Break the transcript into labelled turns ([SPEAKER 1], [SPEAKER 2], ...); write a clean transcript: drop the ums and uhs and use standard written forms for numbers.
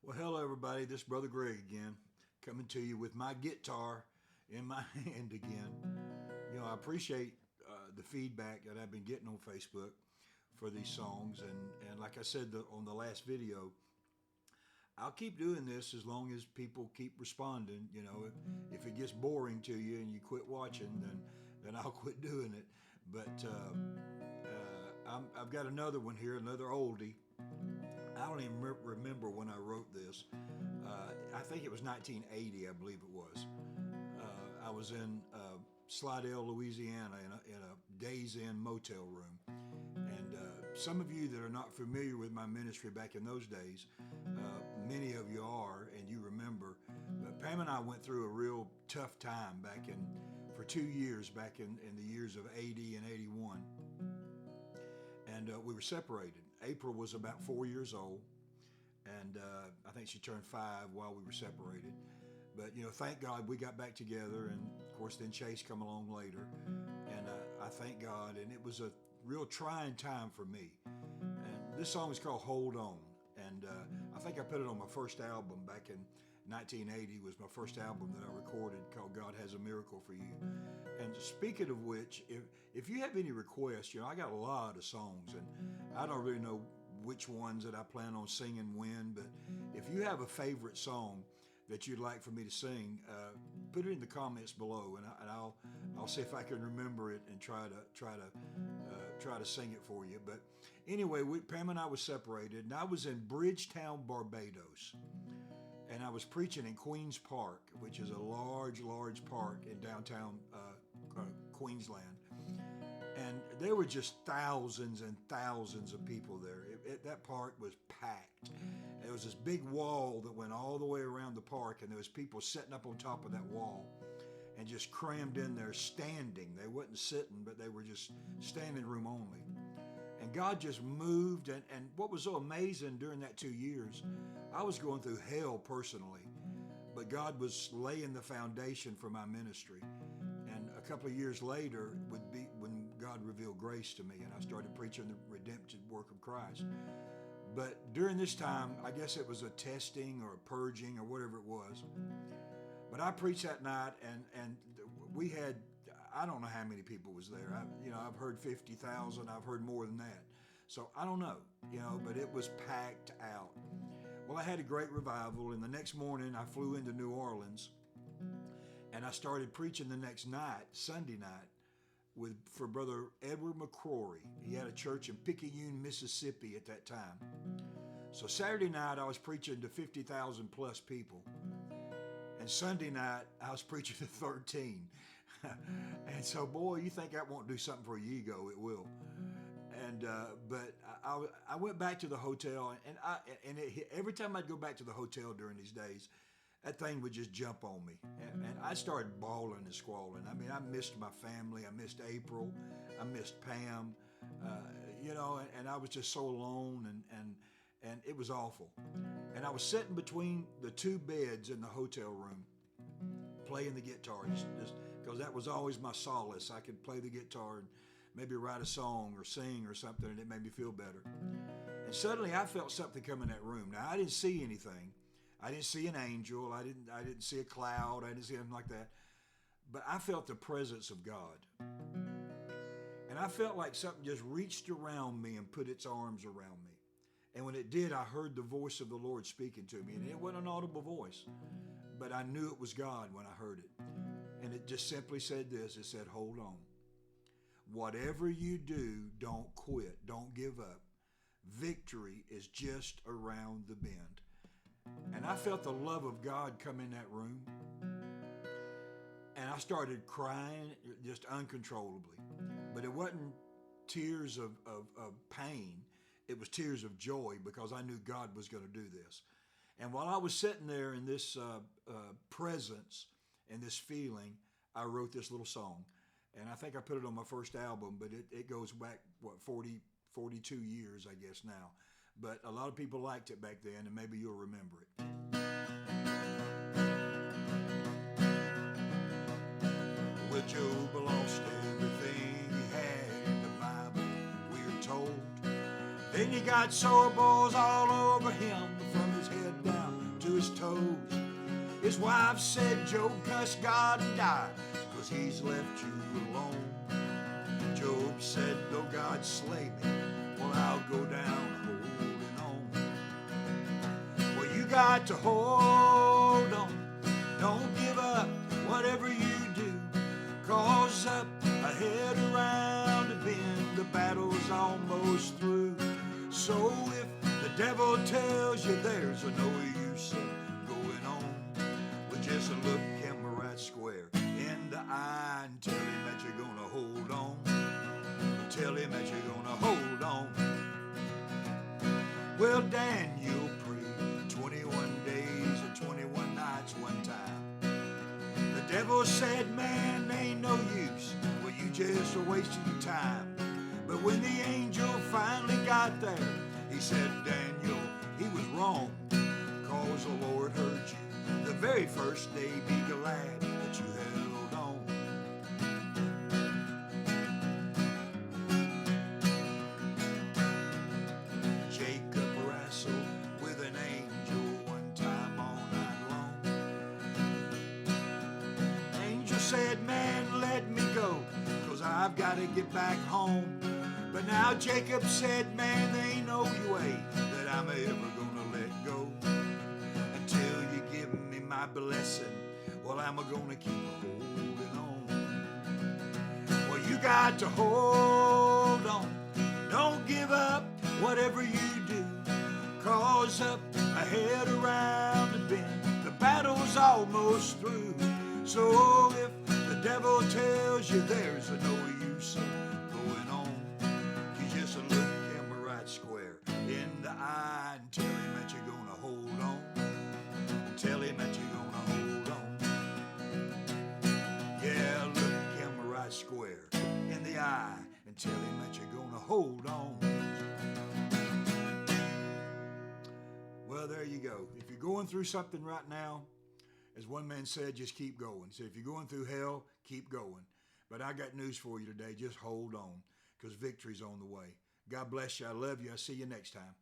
[SPEAKER 1] Well, hello everybody. This is Brother Greg again, coming to you with my guitar in my hand again. I appreciate the feedback that I've been getting on Facebook for these songs, and like I said on the last video, I'll keep doing this as long as people keep responding. If it gets boring to you and you quit watching, then I'll quit doing it. But I've got another one here, another oldie. I don't even remember when I wrote this. I think it was 1980, I believe it was. I was in Slidell, Louisiana, in a Days Inn motel room. And some of you that are not familiar with my ministry back in those days, many of you are, and you remember. But Pam and I went through a real tough time for 2 years back in the years of 80 and 81. And we were separated. April was about 4 years old, and I think she turned 5 while we were separated. But thank God we got back together, and of course then Chase come along later, and I thank God. And it was a real trying time for me. And this song is called "Hold On," and I think I put it on my first album back in 1980. Was my first album that I recorded, called "God Has a Miracle for You." And speaking of which, if you have any requests, I got a lot of songs, and I don't really know which ones that I plan on singing when. But if you have a favorite song that you'd like for me to sing, put it in the comments below, and I'll see if I can remember it and try to sing it for you. But anyway, Pam and I was separated, and I was in Bridgetown, Barbados. And I was preaching in Queens Park, which is a large park in downtown Queensland. And there were just thousands and thousands of people there. That park was packed. There was this big wall that went all the way around the park, and there was people sitting up on top of that wall and just crammed in there standing. They wasn't sitting, but they were just standing room only. And God just moved, and what was so amazing during that 2 years, I was going through hell personally, but God was laying the foundation for my ministry. And a couple of years later would be when God revealed grace to me, and I started preaching the redemptive work of Christ. But during this time, I guess it was a testing or a purging or whatever it was. But I preached that night, and we had, I don't know how many people was there. I've heard 50,000. I've heard more than that. So I don't know, but it was packed out. Well, I had a great revival, and the next morning I flew into New Orleans, and I started preaching the next night, Sunday night, for Brother Edward McCrory. He had a church in Picayune, Mississippi at that time. So Saturday night I was preaching to 50,000 plus people. And Sunday night, I was preaching to 13. And so, boy, you think that won't do something for your ego, it will. And but I went back to the hotel, and every time I'd go back to the hotel during these days, that thing would just jump on me. And I started bawling and squalling. I mean, I missed my family. I missed April. I missed Pam. And I was just so alone, and it was awful. And I was sitting between the two beds in the hotel room, playing the guitar, just because that was always my solace. I could play the guitar and maybe write a song or sing or something, and it made me feel better. And suddenly I felt something come in that room. Now, I didn't see anything. I didn't see an angel. I didn't see a cloud. I didn't see anything like that. But I felt the presence of God. And I felt like something just reached around me and put its arms around me. And when it did, I heard the voice of the Lord speaking to me. And it wasn't an audible voice, but I knew it was God when I heard it. And it just simply said this. It said, "Hold on. Whatever you do, don't quit. Don't give up. Victory is just around the bend." And I felt the love of God come in that room. And I started crying just uncontrollably. But it wasn't tears of pain. It was tears of joy, because I knew God was going to do this. And while I was sitting there in this presence and this feeling, I wrote this little song. And I think I put it on my first album, but it goes back, 42 years, I guess, now. But a lot of people liked it back then, and maybe you'll remember it. Well, Job lost everything he had in the Bible, we're told. Then he got sore balls all over him from his head down his toes. His wife said, Job cussed God and died, 'cause he's left you alone. Job said, though God slay me, well, I'll go down holding on. Well, you got to hold on. Don't give up whatever you do, 'cause up ahead around the bend, the battle's almost through. So if the devil tells you there's no use in going on, well, just look him right square in the eye and tell him that you're gonna hold on. Tell him that you're gonna hold on. Well, Daniel prayed 21 days or 21 nights one time. The devil said, man, ain't no use. Well, you just are wasting your time. But when the angel finally got there, he said, Daniel, he was wrong, 'cause the Lord heard you the very first day. Be glad that you held on. Jacob wrestled with an angel one time all night long. Angel said, man, let me go, 'cause I've got to get back home. But now Jacob said, man, there ain't no way that I'm ever gonna let go until you give me my blessing. Well, I'm gonna keep holding on. Well, you got to hold on. Don't give up whatever you do, 'cause up ahead around the bend, the battle's almost through. So if the devil tells you there's no use in going on, look him right square in the eye and tell him that you're gonna hold on. Tell him that you're gonna hold on. Yeah, look him right square in the eye and tell him that you're gonna hold on. Well, there you go. If you're going through something right now, as one man said, just keep going. So if you're going through hell, keep going. But I got news for you today. Just hold on, because victory's on the way. God bless you. I love you. I'll see you next time.